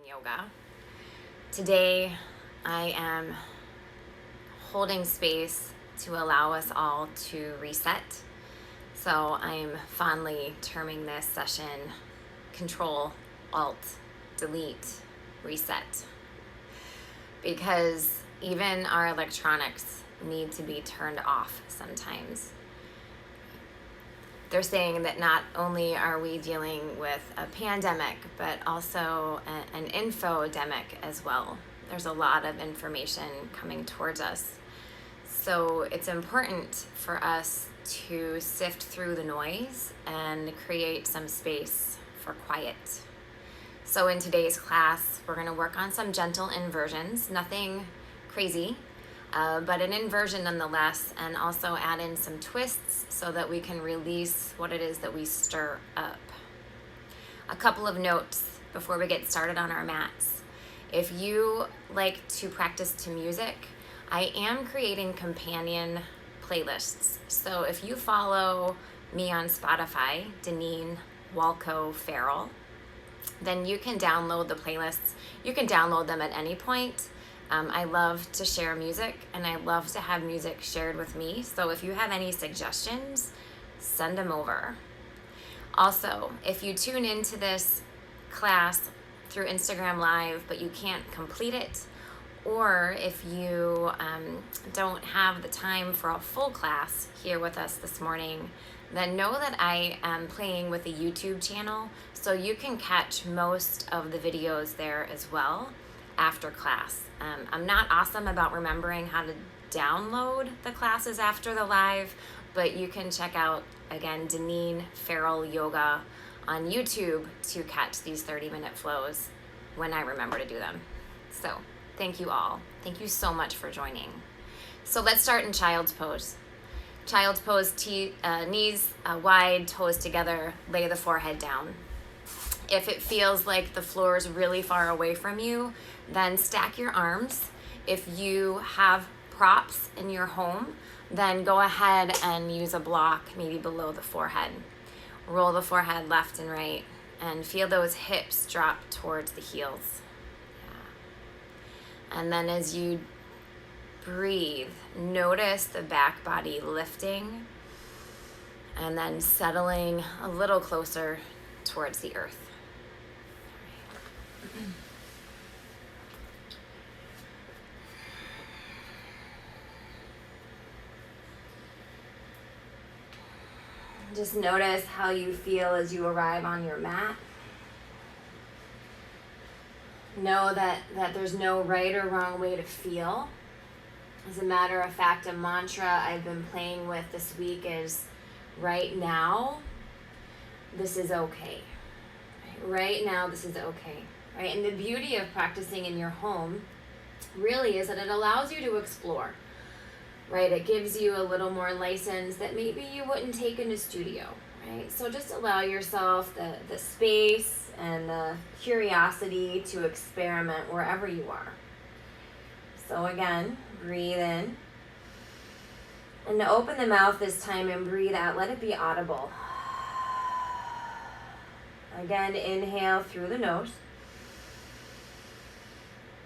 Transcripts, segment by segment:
yoga. Today I am holding space to allow us all to reset. So I'm fondly terming this session ctrl+alt+delete reset, because even our electronics need to be turned off sometimes. They're saying that not only are we dealing with a pandemic, but also an infodemic as well. There's a lot of information coming towards us. So it's important for us to sift through the noise and create some space for quiet. So in today's class, we're going to work on some gentle inversions, nothing crazy, but an inversion nonetheless, and also add in some twists so that we can release what it is that we stir up. A couple of notes before we get started on our mats. If you like to practice to music, I am creating companion playlists. So if you follow me on Spotify, Deneen Walco Farrell, then you can download the playlists. You can download them at any point. I love to share music, and I love to have music shared with me. So if you have any suggestions, send them over. Also, if you tune into this class through Instagram Live, but you can't complete it, or if you don't have the time for a full class here with us this morning, then know that I am playing with a YouTube channel, so you can catch most of the videos there as well after class. I'm not awesome about remembering how to download the classes after the live, but you can check out, again, Deneen Farrell Yoga on YouTube to catch these 30-minute flows when I remember to do them. So thank you all. Thank you so much for joining. So let's start in child's pose. Child's pose, knees wide, toes together, lay the forehead down. If it feels like the floor is really far away from you, then stack your arms. If you have props in your home, then go ahead and use a block maybe below the forehead. Roll the forehead left and right and feel those hips drop towards the heels. Yeah. And then as you breathe, notice the back body lifting and then settling a little closer towards the earth. Just notice how you feel as you arrive on your mat. Know that there's no right or wrong way to feel. As a matter of fact, a mantra I've been playing with this week is, right now, this is okay. Right now, this is okay. Right? And the beauty of practicing in your home really is that it allows you to explore. Right? It gives you a little more license that maybe you wouldn't take in a studio. Right? So just allow yourself the space and the curiosity to experiment wherever you are. So again, breathe in. And to open the mouth this time and breathe out, let it be audible. Again, inhale through the nose.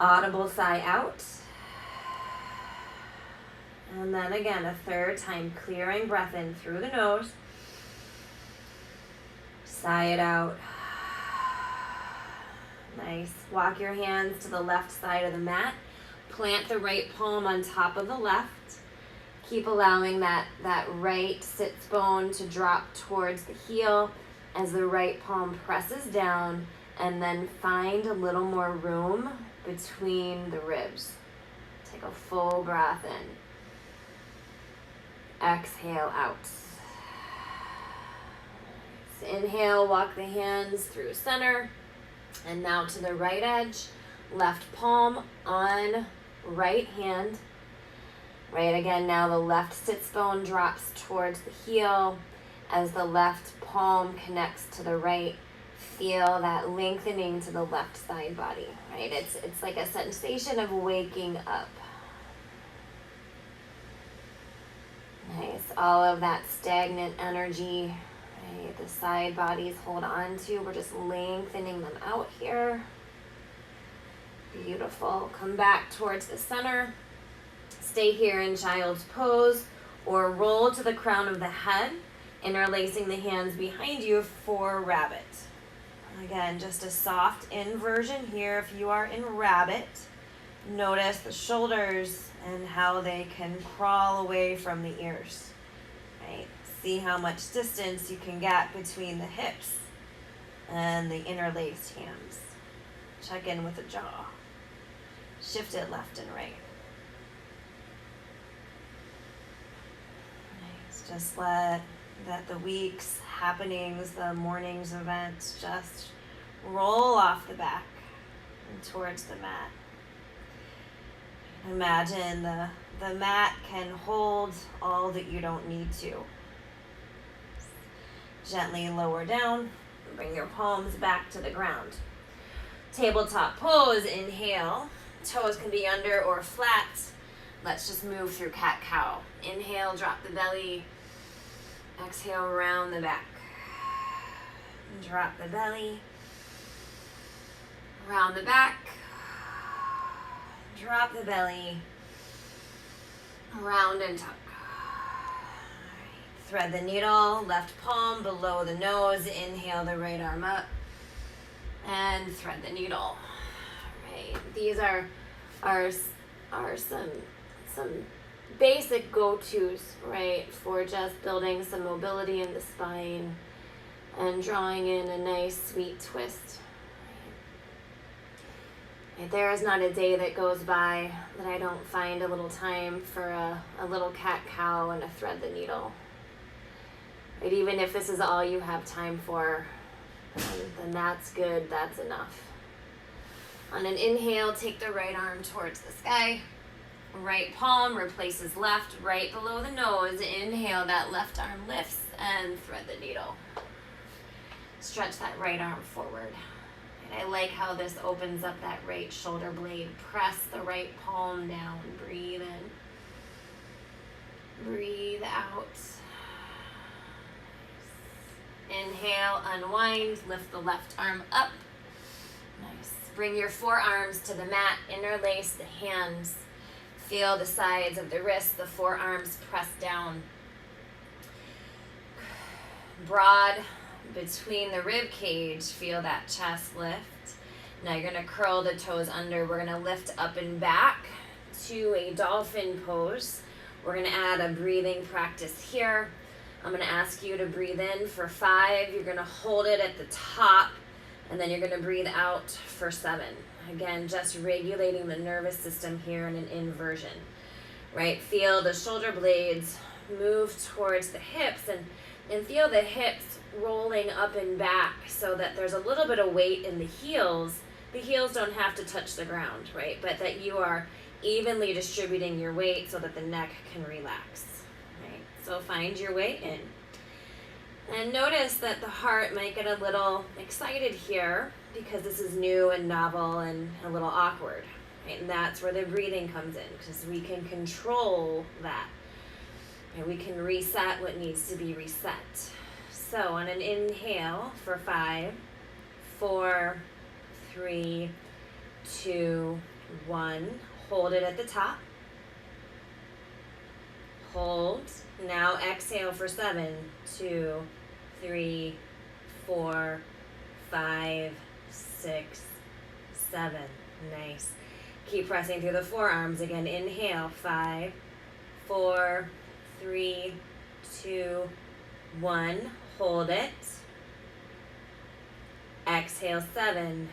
Audible sigh out. And then again, a third time, clearing breath in through the nose. Sigh it out. Nice. Walk your hands to the left side of the mat. Plant the right palm on top of the left. Keep allowing that right sits bone to drop towards the heel as the right palm presses down, and then find a little more room between the ribs. Take a full breath in. Exhale out. So inhale, walk the hands through center, and now to the right edge. Left palm on right hand. Right, again, now the left sits bone drops towards the heel as the left palm connects to the right. Feel that lengthening to the left side body, right? It's like a sensation of waking up. Nice, all of that stagnant energy, right? The side bodies hold on to, we're just lengthening them out here. Beautiful. Come back towards the center. Stay here in child's pose or roll to the crown of the head, interlacing the hands behind you for rabbit. Again, just a soft inversion here if you are in rabbit. Notice the shoulders and how they can crawl away from the ears. Right? See how much distance you can get between the hips and the interlaced hands. Check in with the jaw. Shift it left and right. Nice. Just let the week's happenings, the morning's events just roll off the back and towards the mat. Imagine the mat can hold all that you don't need to. Gently lower down and bring your palms back to the ground. Tabletop pose, inhale. Toes can be under or flat. Let's just move through cat-cow. Inhale, drop the belly. Exhale, round the back. Drop the belly. Round the back. Drop the belly. Round and tuck. Right. Thread the needle, left palm below the nose. Inhale the right arm up. And thread the needle. Right. These are some basic go-tos, right, for just building some mobility in the spine and drawing in a nice sweet twist. Right. There is not a day that goes by that I don't find a little time for a little cat-cow and a thread the needle. Right. Even if this is all you have time for, then that's good, that's enough. On an inhale, take the right arm towards the sky. Right palm replaces left right below the nose. Inhale, that left arm lifts and thread the needle. Stretch that right arm forward. And I like how this opens up that right shoulder blade. Press the right palm down. Breathe in. Breathe out. Inhale, unwind, lift the left arm up. Nice. Bring your forearms to the mat, interlace the hands. Feel the sides of the wrists, the forearms press down. Broad between the rib cage, feel that chest lift. Now you're gonna curl the toes under. We're gonna lift up and back to a dolphin pose. We're gonna add a breathing practice here. I'm gonna ask you to breathe in for 5. You're gonna hold it at the top, and then you're gonna breathe out for 7. Again, just regulating the nervous system here in an inversion, right? Feel the shoulder blades move towards the hips and feel the hips rolling up and back so that there's a little bit of weight in the heels. The heels don't have to touch the ground, right? But that you are evenly distributing your weight so that the neck can relax, right? So find your way in. And notice that the heart might get a little excited here because this is new and novel and a little awkward. Right? And that's where the breathing comes in, because we can control that. And we can reset what needs to be reset. So on an inhale for 5, 4, 3, 2, 1. Hold it at the top. Hold. Now exhale for 7, 2, 3, 4, 5, 6, 7. Nice. Keep pressing through the forearms. Again, inhale. 5, 4, 3, 2, 1. Hold it. Exhale. 7,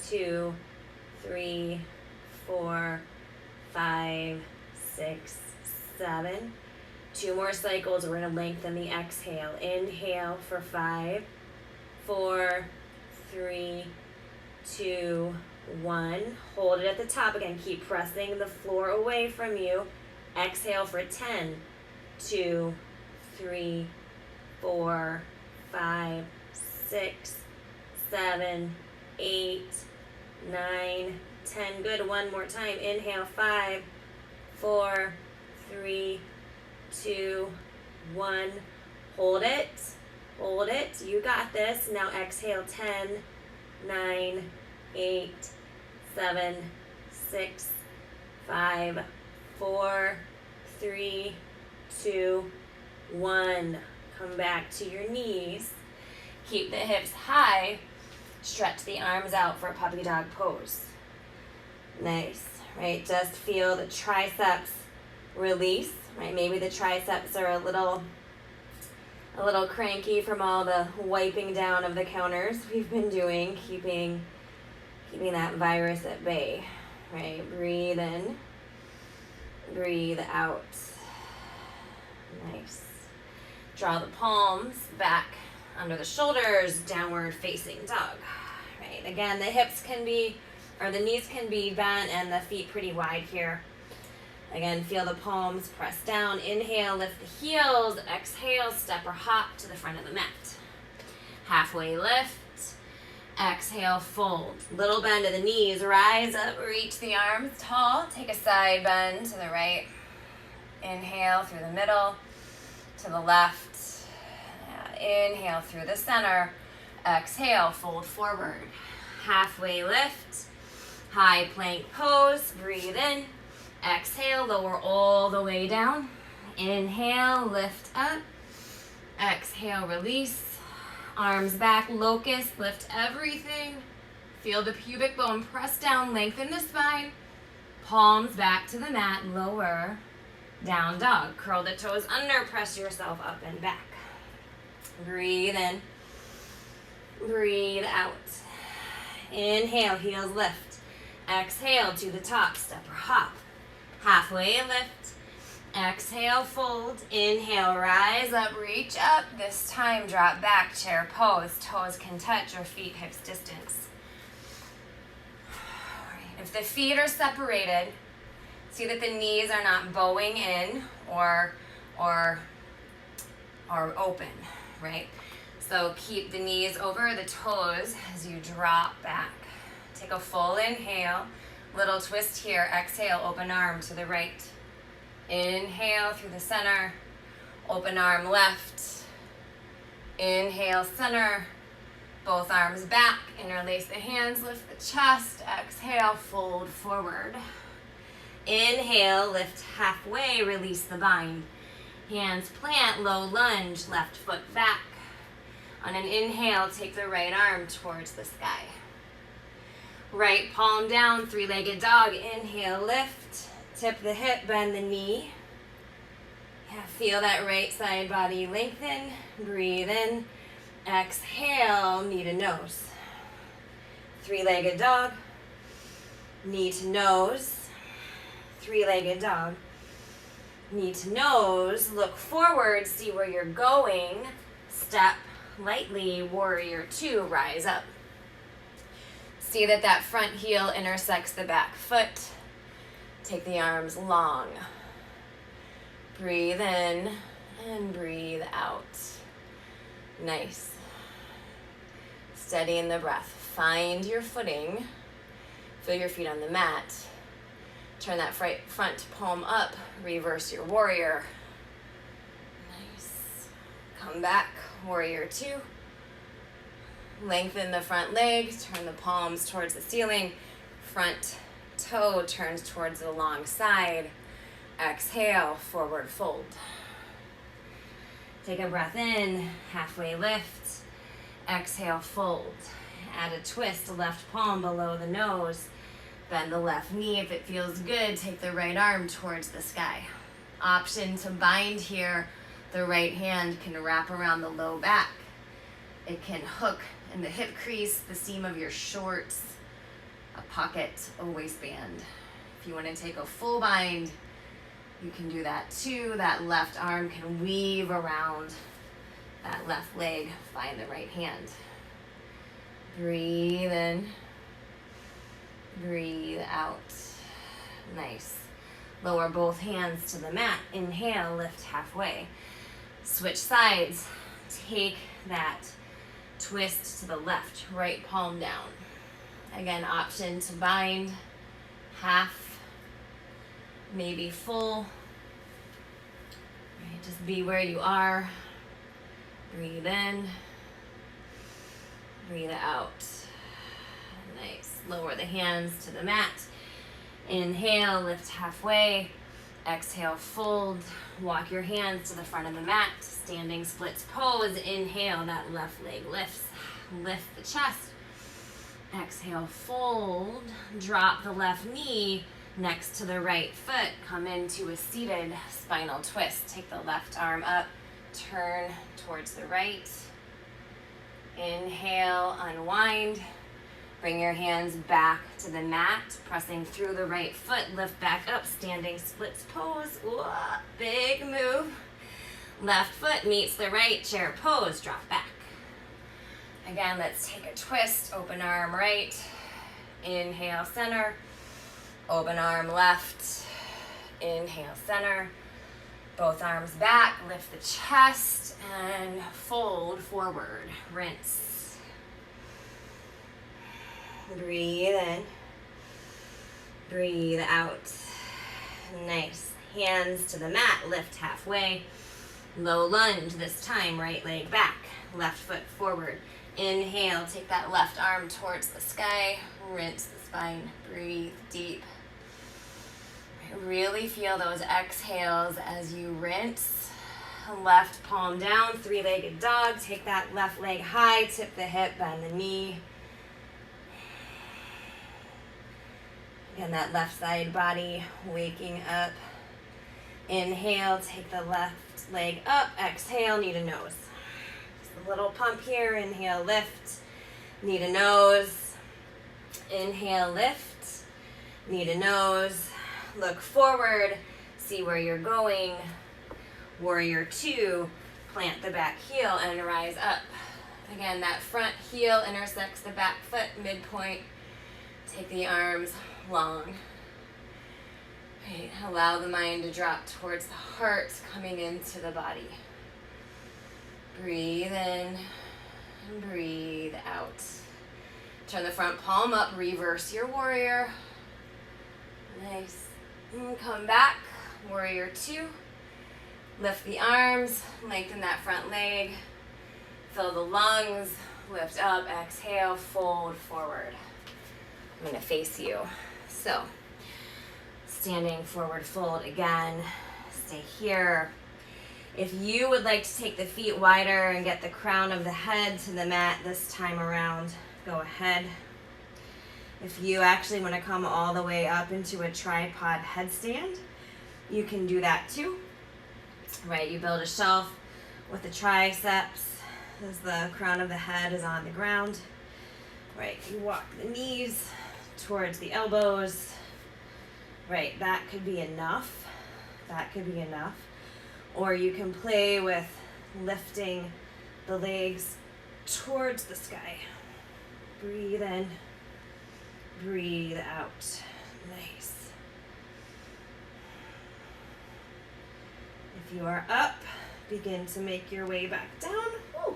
2, 3, 4, 5, 6, 7. 2 more cycles. We're going to lengthen the exhale. Inhale for 5, 4, 3, 2, 1. Hold it at the top. Again, keep pressing the floor away from you. Exhale for 10, 2, 3, 4, 5, 6, 7, 8, 9, 10. Good. One more time. Inhale. 5, 4, 3, 2, 1. Hold it. Hold it. You got this. Now exhale. 10, 9, 8, 7, 6, 5, 4, 3, 2, 1. Come back to your knees. Keep the hips high. Stretch the arms out for a puppy dog pose. Nice, right? Just feel the triceps release, right? Maybe the triceps are a little cranky from all the wiping down of the counters we've been doing, keeping that virus at bay, right? Breathe in, breathe out. Nice. Draw the palms back under the shoulders, downward facing dog, right? Again, the hips can be, or the knees can be bent and the feet pretty wide here. Again, feel the palms press down. Inhale, lift the heels. Exhale, step or hop to the front of the mat. Halfway lift. Exhale, fold. Little bend of the knees. Rise up, reach the arms tall. Take a side bend to the right. Inhale through the middle, to the left. Inhale through the center. Exhale, fold forward. Halfway lift. High plank pose. Breathe in. Exhale, lower all the way down. Inhale, lift up. Exhale, release. Arms back, locust, lift everything. Feel the pubic bone press down, lengthen the spine. Palms back to the mat, lower, down dog. Curl the toes under, press yourself up and back. Breathe in, breathe out. Inhale, heels lift. Exhale to the top, step or hop. Halfway lift. Exhale, fold. Inhale, rise up, reach up. This time, drop back, chair pose. Toes can touch your feet, hips distance. All right. If the feet are separated, see that the knees are not bowing in or open, right? So keep the knees over the toes as you drop back. Take a full inhale. Little twist here. Exhale, open arm to the right. Inhale through the center. Open arm left. Inhale, center. Both arms back. Interlace the hands, lift the chest. Exhale, fold forward. Inhale, lift halfway, release the bind. Hands plant, low lunge, left foot back. On an inhale, take the right arm towards the sky. Right palm down, three-legged dog. Inhale, lift. Tip the hip, bend the knee. Yeah, feel that right side body lengthen. Breathe in. Exhale, knee to nose. Three-legged dog. Knee to nose. Three-legged dog. Knee to nose. Look forward, see where you're going. Step lightly, warrior two, rise up. See that front heel intersects the back foot. Take the arms long. Breathe in and breathe out. Nice. Steady in the breath. Find your footing. Feel your feet on the mat. Turn that front palm up. Reverse your warrior. Nice. Come back, warrior two. Lengthen the front leg, turn the palms towards the ceiling. Front toe turns towards the long side. Exhale, forward fold. Take a breath in, halfway lift. Exhale, fold. Add a twist, left palm below the nose. Bend the left knee. If it feels good, take the right arm towards the sky. Option to bind here. The right hand can wrap around the low back. It can hook in the hip crease, the seam of your shorts, a pocket, a waistband. If you want to take a full bind, you can do that too. That left arm can weave around that left leg. Find the right hand. Breathe in. Breathe out. Nice. Lower both hands to the mat. Inhale, lift halfway. Switch sides. Take that twist to the left, right palm down. Again, option to bind, half, maybe full. Right, just be where you are. Breathe in, breathe out. Nice. Lower the hands to the mat. Inhale, lift halfway. Exhale, fold. Walk your hands to the front of the mat. Standing splits pose. Inhale, that left leg lifts. Lift the chest. Exhale, fold. Drop the left knee next to the right foot. Come into a seated spinal twist. Take the left arm up. Turn towards the right. Inhale, unwind. Bring your hands back to the mat, pressing through the right foot. Lift back up, standing splits pose. Ooh, big move. Left foot meets the right, chair pose, drop back. Again, let's take a twist. Open arm right. Inhale, center. Open arm left. Inhale, center. Both arms back. Lift the chest and fold forward. Rinse. Breathe in. Breathe out. Nice. Hands to the mat. Lift halfway. Low lunge this time. Right leg back. Left foot forward. Inhale. Take that left arm towards the sky. Rinse the spine. Breathe deep. Really feel those exhales as you rinse. Left palm down. Three-legged dog. Take that left leg high. Tip the hip. Bend the knee. And that left side body waking up. Inhale, take the left leg up. Exhale, knee to nose. Just a little pump here. Inhale, lift. Knee to nose. Inhale, lift. Knee to nose. Look forward. See where you're going. Warrior two. Plant the back heel and rise up. Again, that front heel intersects the back foot, midpoint. Take the arms long. Right. Allow the mind to drop towards the heart, coming into the body. Breathe in and breathe out. Turn the front palm up, reverse your warrior. Nice. And come back, warrior two. Lift the arms, lengthen that front leg. Fill the lungs, lift up, exhale, fold forward. I'm gonna face you. So, standing forward fold again, stay here. If you would like to take the feet wider and get the crown of the head to the mat this time around, go ahead. If you actually want to come all the way up into a tripod headstand, you can do that too. Right, you build a shelf with the triceps as the crown of the head is on the ground. Right, you walk the knees towards the elbows. Right, that could be enough. That could be enough. Or you can play with lifting the legs towards the sky. Breathe in, breathe out. Nice. If you are up, begin to make your way back down. Ooh.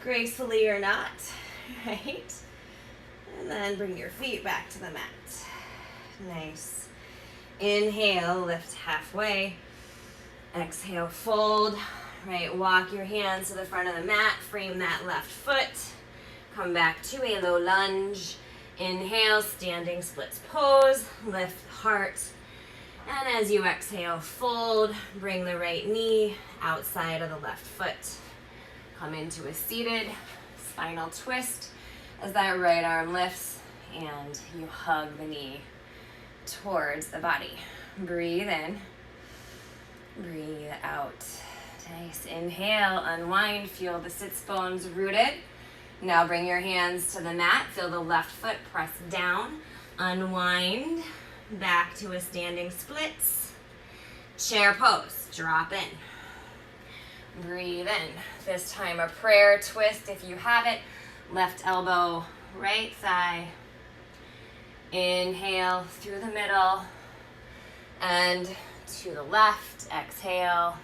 Gracefully or not, right? And then bring your feet back to the mat. Nice. Inhale, lift halfway. Exhale, fold. Right, walk your hands to the front of the mat. Frame that left foot. Come back to a low lunge. Inhale, standing splits pose. Lift the heart. And as you exhale, fold. Bring the right knee outside of the left foot. Come into a seated spinal twist as that right arm lifts and you hug the knee towards the body. Breathe in, breathe out. Nice. Inhale, unwind, feel the sits bones rooted. Now bring your hands to the mat, feel the left foot press down, unwind, back to a standing splits. Chair pose, drop in. Breathe in. This time a prayer twist if you have it. Left elbow, right thigh. Inhale through the middle and to the left. Exhale.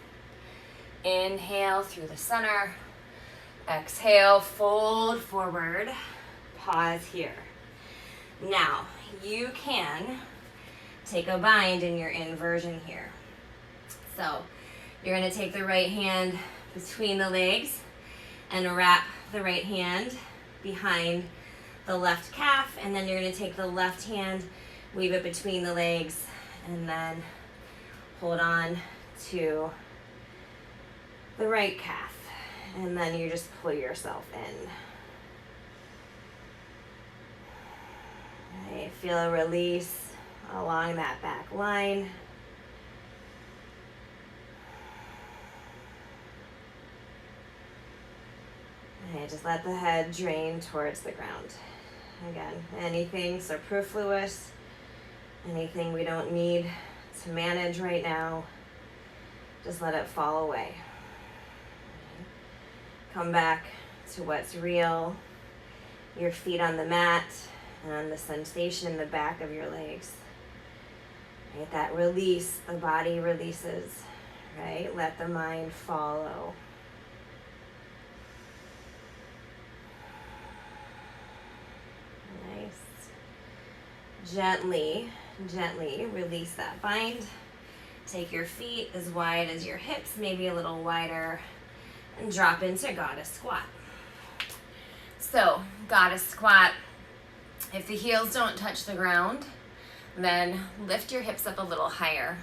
Inhale through the center. Exhale, fold forward. Pause here. Now, you can take a bind in your inversion here. So, you're going to take the right hand between the legs and wrap the right hand behind the left calf, and then you're going to take the left hand Weave it between the legs and then hold on to the right calf. And then you just pull yourself in. Okay, feel a release along that back line. Okay, just let the head drain towards the ground. Again, anything superfluous, anything we don't need to manage right now, just let it fall away. Come back to what's real, your feet on the mat, and the sensation in the back of your legs. Right, that release, the body releases, right? Let the mind follow. Nice. Gently release that bind. Take your feet as wide as your hips, maybe a little wider, and drop into goddess squat. So, goddess squat, if the heels don't touch the ground, then lift your hips up a little higher.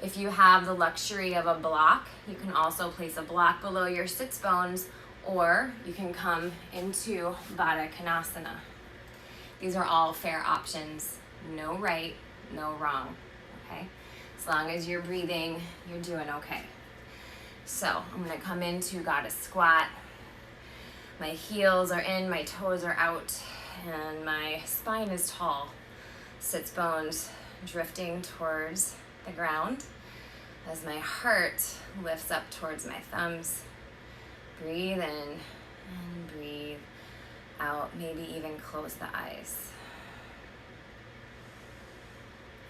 If you have the luxury of a block, you can also place a block below your sits bones, or you can come into Baddha Konasana. These are all fair options. No right, no wrong, okay? As long as you're breathing, you're doing okay. So I'm gonna come into goddess squat. My heels are in, my toes are out, and my spine is tall. Sits bones drifting towards the ground as my heart lifts up towards my thumbs. Breathe in and breathe out. Maybe even close the eyes.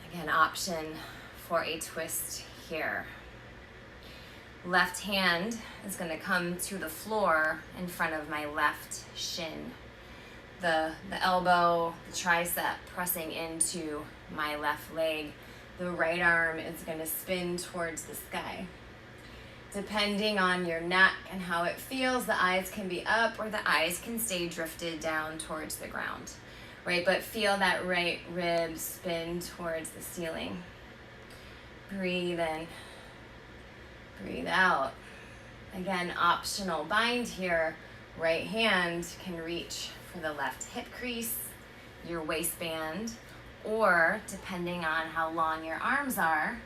Again, option for a twist here. Left hand is going to come to the floor in front of my left shin. The elbow, the tricep pressing into my left leg. The right arm is going to spin towards the sky. Depending on your neck and how it feels, the eyes can be up or the eyes can stay drifted down towards the ground, right? But feel that right rib spin towards the ceiling. Breathe in, breathe out. Again, optional bind here. Right hand can reach for the left hip crease, your waistband, or depending on how long your arms are,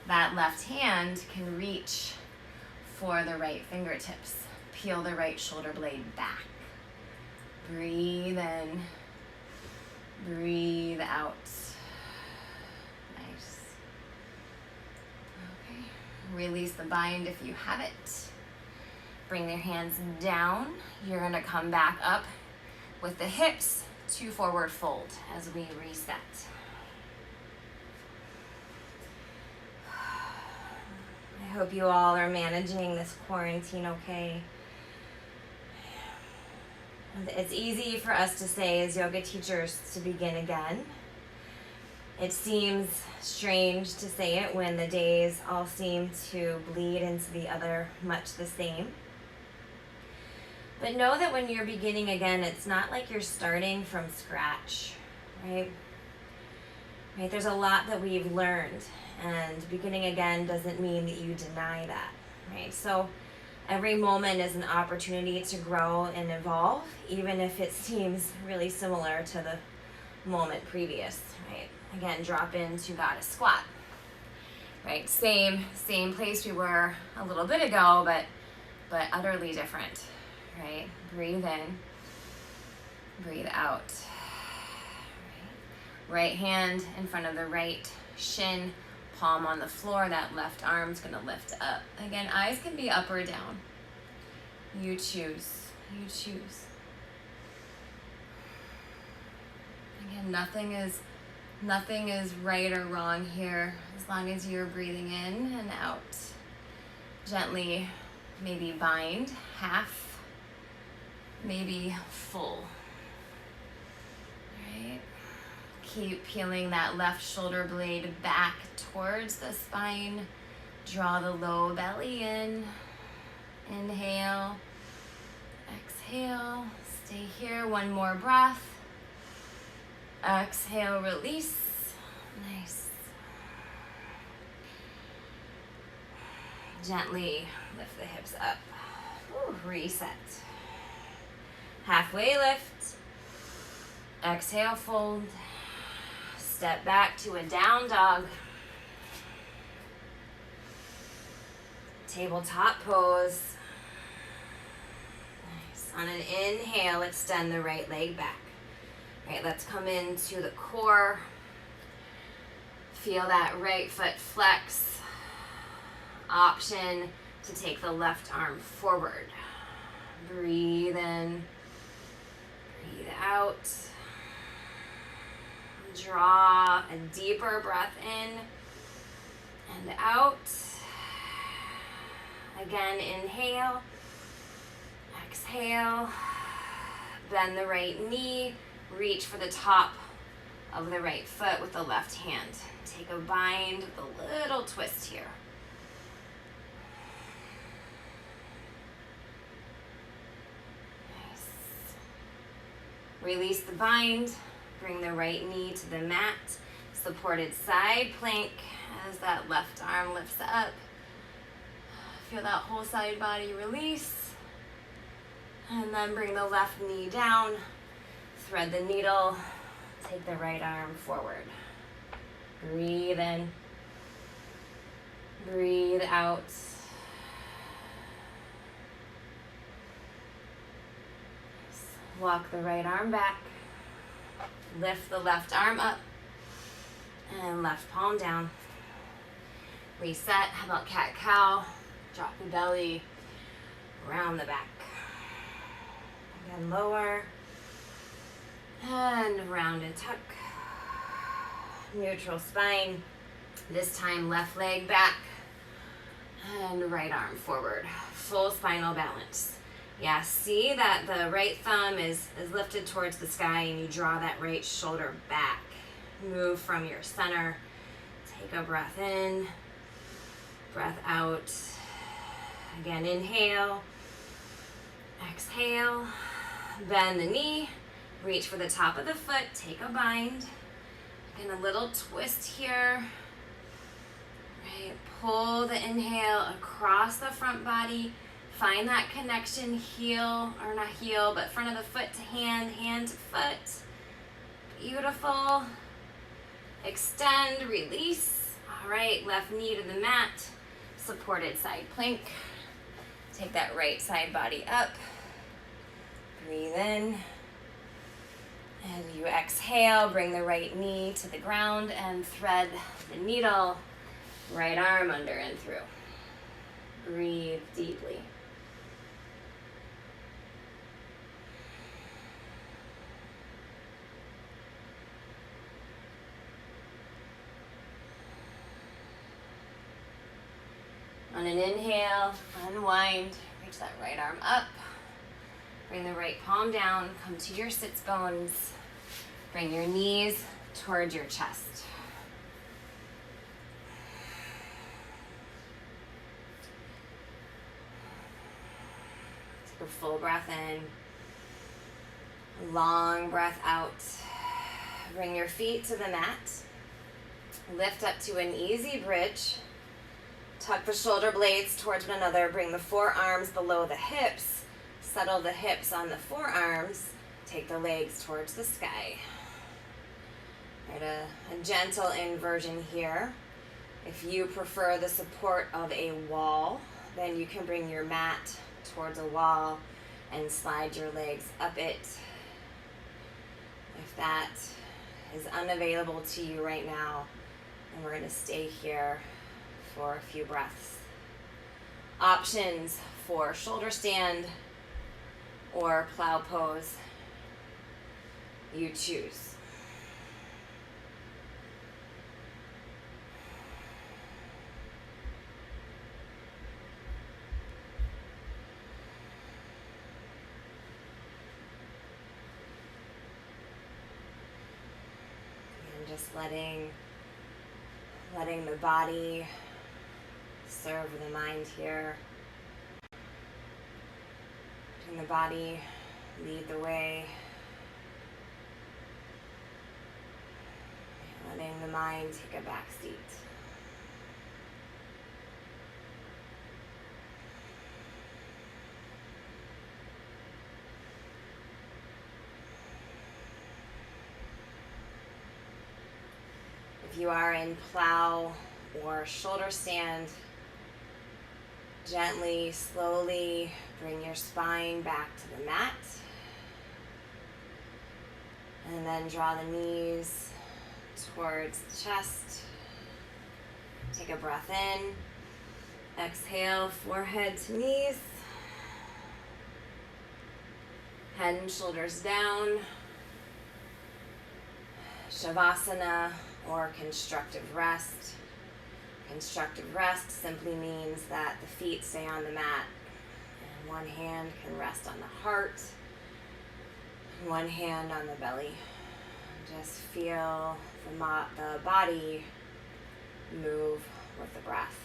that left hand can reach for the right fingertips. Peel the right shoulder blade back. Breathe in, breathe out. Nice. Okay, release the bind if you have it. Bring your hands down. You're gonna come back up with the hips to forward fold as we reset. I hope you all are managing this quarantine okay. It's easy for us to say as yoga teachers to begin again. It seems strange to say it when the days all seem to bleed into the other much the same. But know that when you're beginning again, it's not like you're starting from scratch, right? Right? There's a lot that we've learned, and beginning again doesn't mean that you deny that, right? So every moment is an opportunity to grow and evolve, even if it seems really similar to the moment previous, right? Again, drop into goddess squat, right? Same place we were a little bit ago, but utterly different. Right? Breathe in, breathe out. Right hand in front of the right shin, palm on the floor. That left arm's gonna lift up. Again, eyes can be up or down. You choose. You choose. Again, nothing is right or wrong here, as long as you're breathing in and out. Gently, maybe bind half. Maybe full, right? Keep peeling that left shoulder blade back towards the spine. Draw the low belly in. Inhale, exhale, stay here, one more breath. Exhale, release. Nice. Gently lift the hips up. Ooh, reset. Halfway lift. Exhale, fold. Step back to a down dog. Tabletop pose. Nice. On an inhale, extend the right leg back. All right, let's come into the core. Feel that right foot flex. Option to take the left arm forward. Breathe in. Breathe out. Draw a deeper breath in and out. Again, inhale. Exhale. Bend the right knee. Reach for the top of the right foot with the left hand. Take a bind with a little twist here. Nice. Release the bind. Bring the right knee to the mat. Supported side plank as that left arm lifts up. Feel that whole side body release. And then bring the left knee down. Thread the needle. Take the right arm forward. Breathe in. Breathe out. Walk the right arm back. Lift the left arm up. And left palm down. Reset. How about cat-cow? Drop the belly. Round the back. Again, lower. And round and tuck. Neutral spine. This time left leg back. And right arm forward. Full spinal balance. Yeah, see that the right thumb is lifted towards the sky and you draw that right shoulder back. Move from your center. Take a breath in. Breath out. Again, inhale. Exhale. Bend the knee. Reach for the top of the foot. Take a bind. Again, a little twist here. Right. Pull the inhale across the front body. Find that connection, heel, or not heel, but front of the foot to hand, hand to foot. Beautiful. Extend, release. All right, left knee to the mat. Supported side plank. Take that right side body up. Breathe in. And you exhale, bring the right knee to the ground and thread the needle. Right arm under and through. Breathe deeply. On an inhale, unwind, reach that right arm up. Bring the right palm down, come to your sits bones. Bring your knees towards your chest. Take a full breath in. Long breath out. Bring your feet to the mat. Lift up to an easy bridge. Tuck the shoulder blades towards one another. Bring the forearms below the hips. Settle the hips on the forearms. Take the legs towards the sky. Right, a gentle inversion here. If you prefer the support of a wall, then you can bring your mat towards a wall and slide your legs up it. If that is unavailable to you right now, then we're going to stay here for a few breaths. Options for shoulder stand or plow pose. You choose. And just letting the body serve the mind here. Letting the body lead the way. letting the mind take a back seat. If you are in plow or shoulder stand, gently, slowly bring your spine back to the mat. And then draw the knees towards the chest. Take a breath in. Exhale, forehead to knees. Head and shoulders down. Shavasana or constructive rest. Constructive rest simply means that the feet stay on the mat and one hand can rest on the heart, one hand on the belly. Just feel the body move with the breath.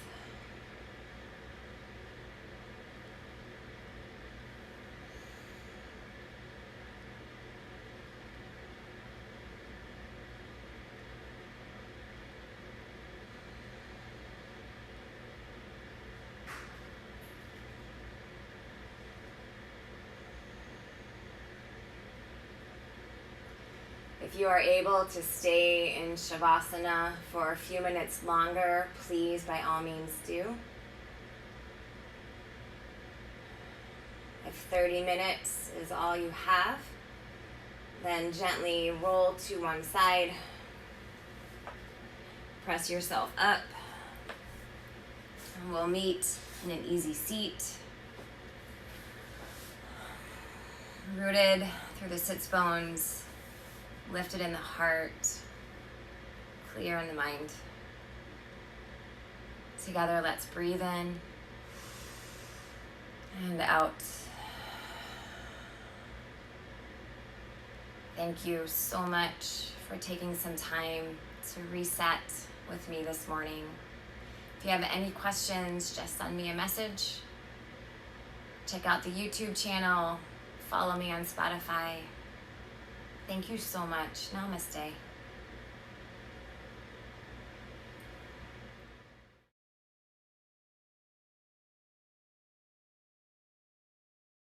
If you are able to stay in Shavasana for a few minutes longer, please by all means do. If 30 minutes is all you have, then gently roll to one side. Press yourself up. And we'll meet in an easy seat. Rooted through the sits bones. Lifted in the heart, clear in the mind. Together, let's breathe in and out. Thank you so much for taking some time to reset with me this morning. If you have any questions, just send me a message. Check out the YouTube channel. Follow me on Spotify. Thank you so much. Namaste.